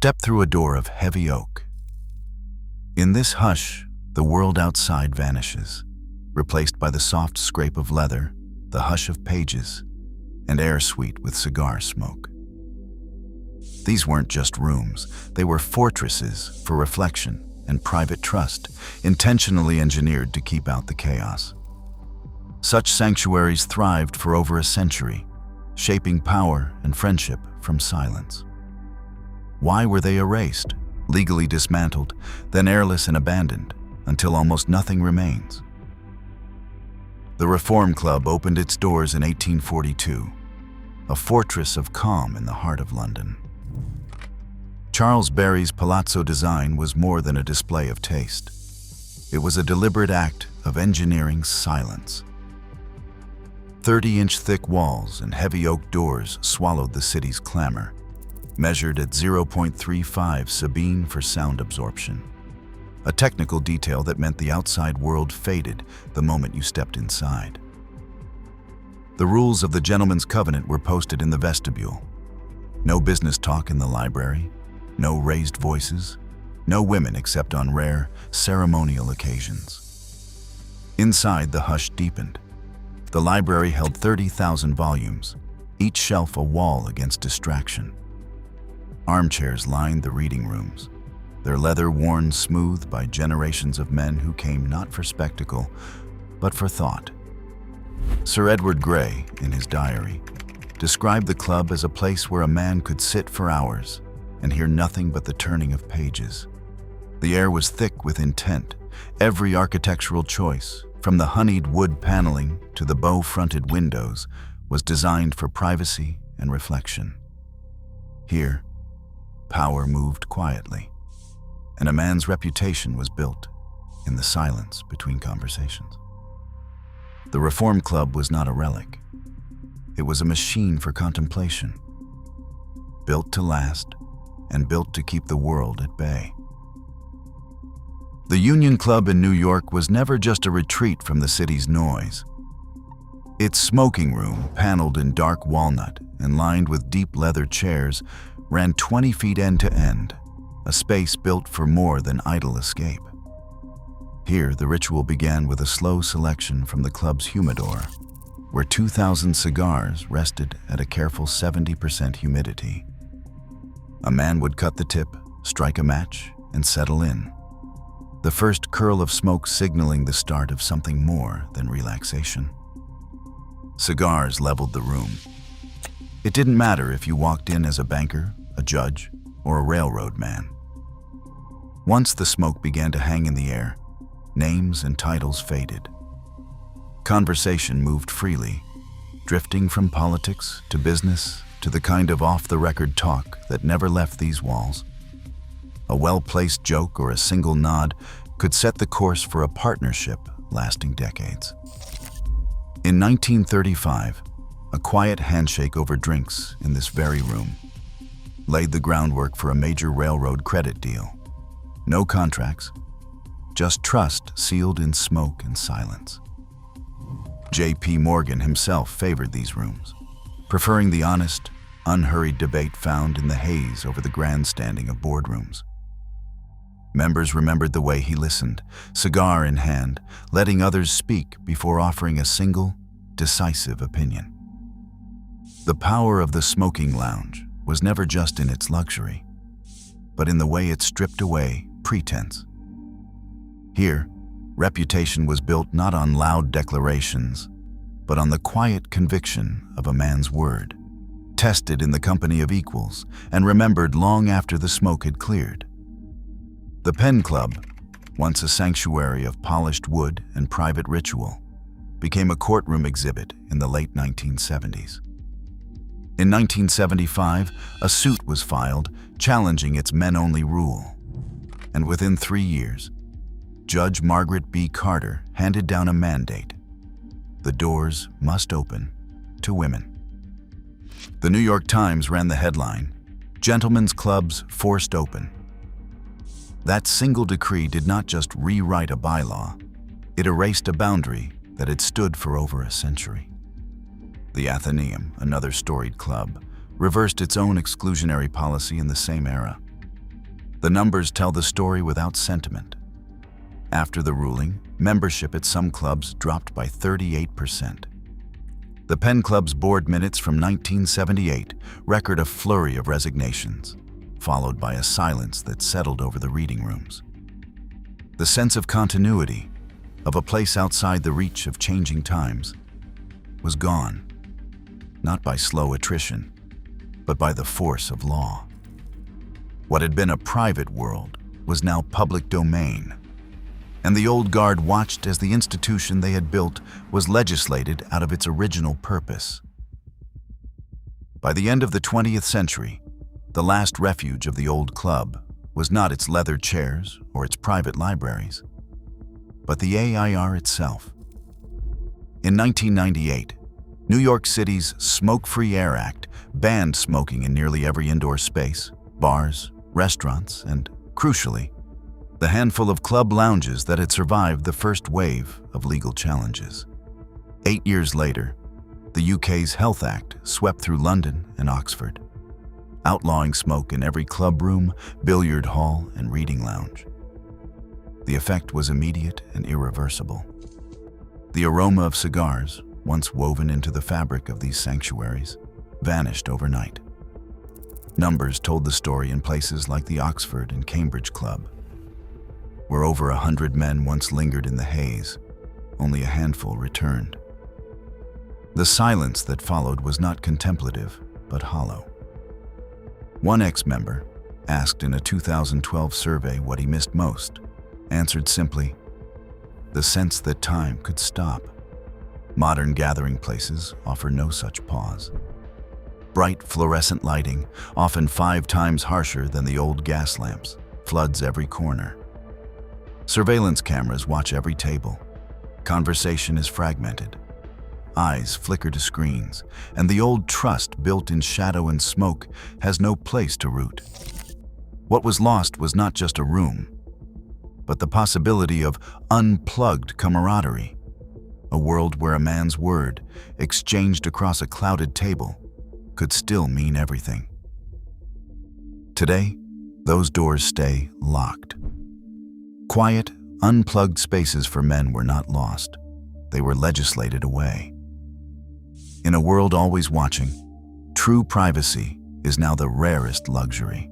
Step through a door of heavy oak. In this hush, the world outside vanishes, replaced by the soft scrape of leather, the hush of pages, and air sweet with cigar smoke. These weren't just rooms, they were fortresses for reflection and private trust, intentionally engineered to keep out the chaos. Such sanctuaries thrived for over a century, shaping power and friendship from silence. Why were they erased, legally dismantled, then airless and abandoned, until almost nothing remains? The Reform Club opened its doors in 1842, a fortress of calm in the heart of London. Charles Barry's palazzo design was more than a display of taste. It was a deliberate act of engineering silence. 30-inch thick walls and heavy oak doors swallowed the city's clamor, measured at 0.35 Sabine for sound absorption, a technical detail that meant the outside world faded the moment you stepped inside. The rules of the Gentleman's Covenant were posted in the vestibule. No business talk in the library, no raised voices, no women except on rare, ceremonial occasions. Inside, the hush deepened. The library held 30,000 volumes, each shelf a wall against distraction. Armchairs lined the reading rooms, their leather worn smooth by generations of men who came not for spectacle, but for thought. Sir Edward Grey, in his diary, described the club as a place where a man could sit for hours and hear nothing but the turning of pages. The air was thick with intent. Every architectural choice, from the honeyed wood paneling to the bow-fronted windows, was designed for privacy and reflection. Here, power moved quietly, and a man's reputation was built in the silence between conversations. The Reform Club was not a relic. It was a machine for contemplation, built to last and built to keep the world at bay. The Union Club in New York was never just a retreat from the city's noise. Its smoking room, paneled in dark walnut and lined with deep leather chairs, ran 20 feet end to end, a space built for more than idle escape. Here, the ritual began with a slow selection from the club's humidor, where 2,000 cigars rested at a careful 70% humidity. A man would cut the tip, strike a match, and settle in, the first curl of smoke signaling the start of something more than relaxation. Cigars leveled the room. It didn't matter if you walked in as a banker, a judge, or a railroad man. Once the smoke began to hang in the air, names and titles faded. Conversation moved freely, drifting from politics to business to the kind of off-the-record talk that never left these walls. A well-placed joke or a single nod could set the course for a partnership lasting decades. In 1935, a quiet handshake over drinks in this very room laid the groundwork for a major railroad credit deal. No contracts, just trust sealed in smoke and silence. J.P. Morgan himself favored these rooms, preferring the honest, unhurried debate found in the haze over the grandstanding of boardrooms. Members remembered the way he listened, cigar in hand, letting others speak before offering a single, decisive opinion. The power of the smoking lounge was never just in its luxury, but in the way it stripped away pretense. Here, reputation was built not on loud declarations, but on the quiet conviction of a man's word, tested in the company of equals and remembered long after the smoke had cleared. The Pen Club, once a sanctuary of polished wood and private ritual, became a courtroom exhibit in the late 1970s. In 1975, a suit was filed challenging its men-only rule, and within 3 years, Judge Margaret B. Carter handed down a mandate: the doors must open to women. The New York Times ran the headline, "Gentlemen's Clubs Forced Open." That single decree did not just rewrite a bylaw, it erased a boundary that had stood for over a century. The Athenaeum, another storied club, reversed its own exclusionary policy in the same era. The numbers tell the story without sentiment. After the ruling, membership at some clubs dropped by 38%. The Penn Club's board minutes from 1978 record a flurry of resignations, followed by a silence that settled over the reading rooms. The sense of continuity, of a place outside the reach of changing times, was gone, not by slow attrition, but by the force of law. What had been a private world was now public domain, and the old guard watched as the institution they had built was legislated out of its original purpose. By the end of the 20th century, the last refuge of the old club was not its leather chairs or its private libraries, but the AIR itself. In 1998, New York City's Smoke-Free Air Act banned smoking in nearly every indoor space, bars, restaurants, and, crucially, the handful of club lounges that had survived the first wave of legal challenges. 8 years later, the UK's Health Act swept through London and Oxford, outlawing smoke in every club room, billiard hall, and reading lounge. The effect was immediate and irreversible. The aroma of cigars, once woven into the fabric of these sanctuaries, vanished overnight. Numbers told the story in places like the Oxford and Cambridge Club, where over 100 men once lingered in the haze. Only a handful returned. The silence that followed was not contemplative, but hollow. One ex-member, asked in a 2012 survey what he missed most, answered simply, "The sense that time could stop." Modern gathering places offer no such pause. Bright fluorescent lighting, often 5 times harsher than the old gas lamps, floods every corner. Surveillance cameras watch every table. Conversation is fragmented. Eyes flicker to screens, and the old trust built in shadow and smoke has no place to root. What was lost was not just a room, but the possibility of unplugged camaraderie, a world where a man's word, exchanged across a clouded table, could still mean everything. Today, those doors stay locked. Quiet, unplugged spaces for men were not lost. They were legislated away. In a world always watching, true privacy is now the rarest luxury.